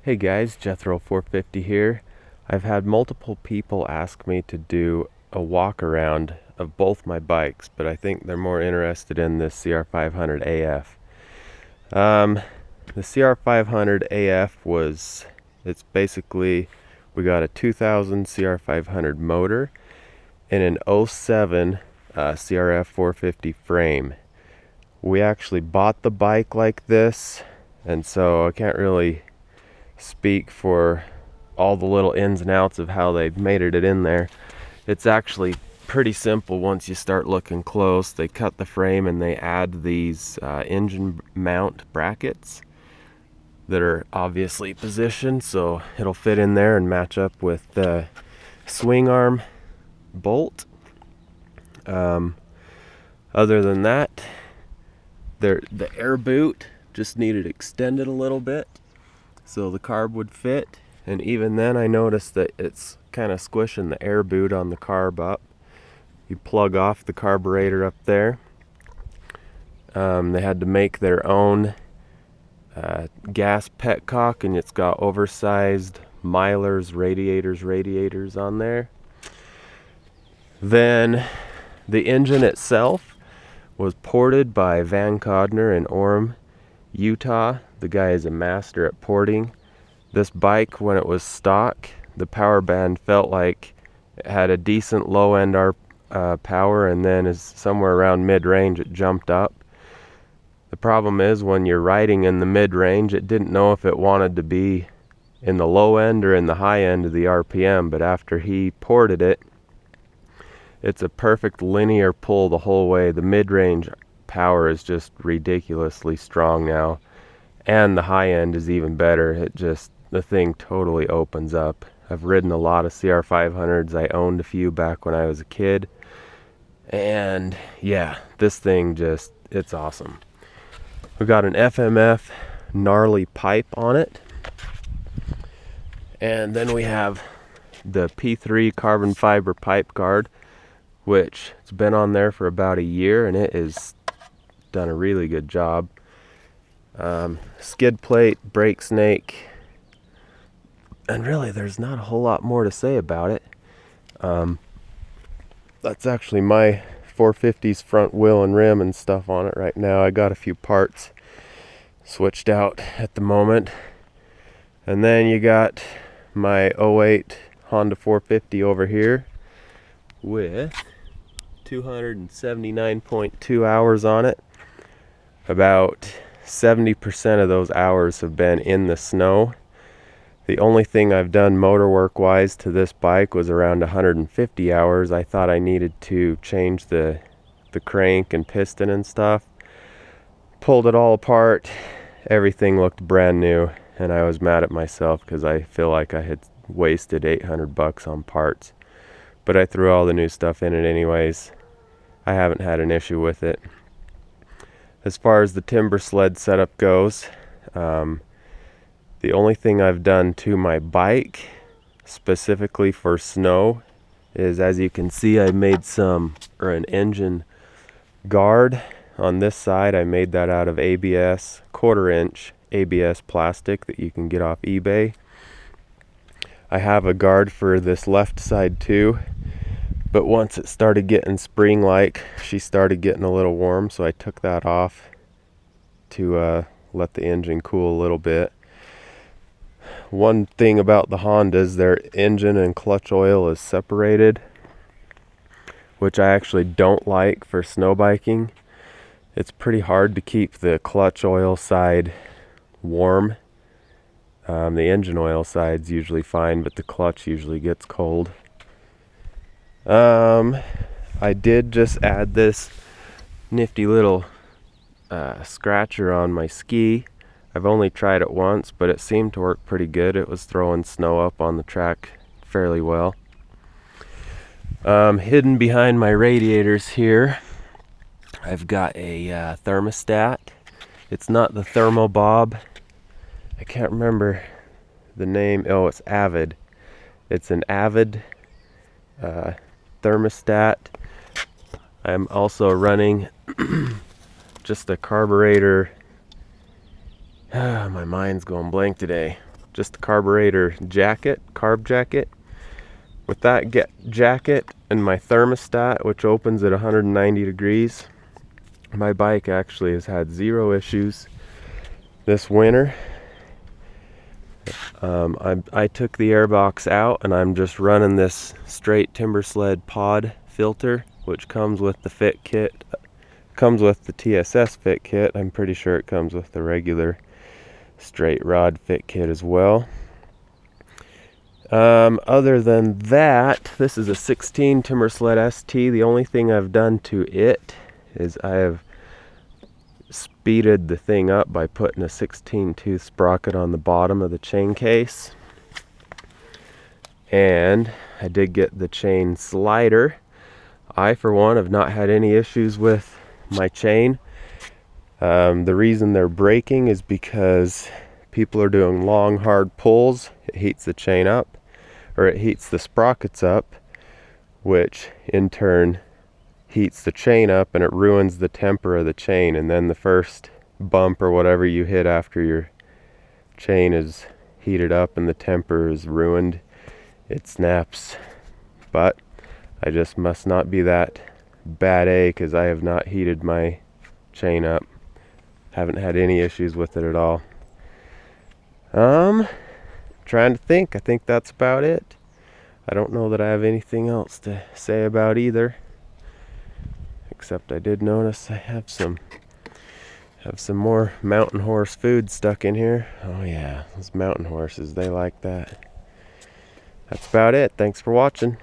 Hey guys, Jethro 450 here. I've had multiple people ask me to do a walk around of both my bikes, but I think they're more interested in this CR500AF. The CR500AF it's basically, we got a 2000 CR500 motor and an '07 CRF 450 frame. We actually bought the bike like this, and so I can't really speak for all the little ins and outs of how they've made it in there. It's actually pretty simple once you start looking close. They cut the frame and they add these engine mount brackets that are obviously positioned so it'll fit in there and match up with the swing arm bolt. Other than that, the air boot just needed extended a little bit so the carb would fit, and even then I noticed that it's kind of squishing the air boot on the carb up. You plug off the carburetor up there. They had to make their own gas petcock, and it's got oversized milers radiators on there. Then the engine itself was ported by Van Codner in Orem, Utah. The guy is a master at porting. This bike, when it was stock, the power band felt like it had a decent low end power, and then as somewhere around mid-range it jumped up. The problem is when you're riding in the mid-range, it didn't know if it wanted to be in the low end or in the high end of the RPM, but after he ported it, it's a perfect linear pull the whole way. The mid-range power is just ridiculously strong now, and the high end is even better. The thing totally opens up. I've ridden a lot of CR500s. I owned a few back when I was a kid, and yeah, this thing it's awesome. We got an FMF gnarly pipe on it, and then we have the P3 carbon fiber pipe guard, which it's been on there for about a year, and it has done a really good job. Skid plate, brake snake, and really there's not a whole lot more to say about it. That's actually my 450's front wheel and rim and stuff on it right now. I got a few parts switched out at the moment. And then you got my '08 Honda 450 over here with 279.2 hours on it. About 70% of those hours have been in the snow. The only thing I've done motor work wise to this bike was around 150 hours. I thought I needed to change the crank and piston and stuff. Pulled it all apart. Everything looked brand new, and I was mad at myself because I feel like I had wasted $800 on parts. But I threw all the new stuff in it anyways. I haven't had an issue with it. As far as the TIMBERSLED setup goes, the only thing I've done to my bike specifically for snow is, as you can see, I made an engine guard on this side. I made that out of ABS, 1/4 inch ABS plastic that you can get off eBay. I have a guard for this left side too, but once it started getting spring-like, she started getting a little warm, so I took that off to let the engine cool a little bit. One thing about the Hondas, their engine and clutch oil is separated, which I actually don't like for snow biking. It's pretty hard to keep the clutch oil side warm. The engine oil side's usually fine, but the clutch usually gets cold. I did just add this nifty little scratcher on my ski. I've only tried it once, but it seemed to work pretty good. It was throwing snow up on the track fairly well. Hidden behind my radiators here, I've got a thermostat. It's not the Thermobob. I can't remember the name. Oh, it's Avid. It's an Avid thermostat. I'm also running just a carburetor. My mind's going blank today. just the carburetor jacket, carb jacket. With that jacket and my thermostat, which opens at 190 degrees, my bike actually has had 0 issues this winter. I took the airbox out and I'm just running this straight TIMBERSLED pod filter, which comes with the fit kit. Comes with the TSS fit kit. I'm pretty sure it comes with the regular straight rod fit kit as well. Other than that, this is a 16 TIMBERSLED ST. The only thing I've done to it is I have speeded the thing up by putting a 16 tooth sprocket on the bottom of the chain case. And I did get the chain slider. I, for one, have not had any issues with my chain. The reason they're breaking is because people are doing long, hard pulls. It heats the chain up, or it heats the sprockets up, which in turn heats the chain up, and it ruins the temper of the chain. And then the first bump or whatever you hit after your chain is heated up and the temper is ruined, it snaps. But I just must not be that bad A, because I have not heated my chain up. Haven't had any issues with it at all. Trying to think. I think that's about it. I don't know that I have anything else to say about either, except I did notice I have some more mountain horse food stuck in here. Oh yeah, those mountain horses, they like that. That's about it. Thanks for watching.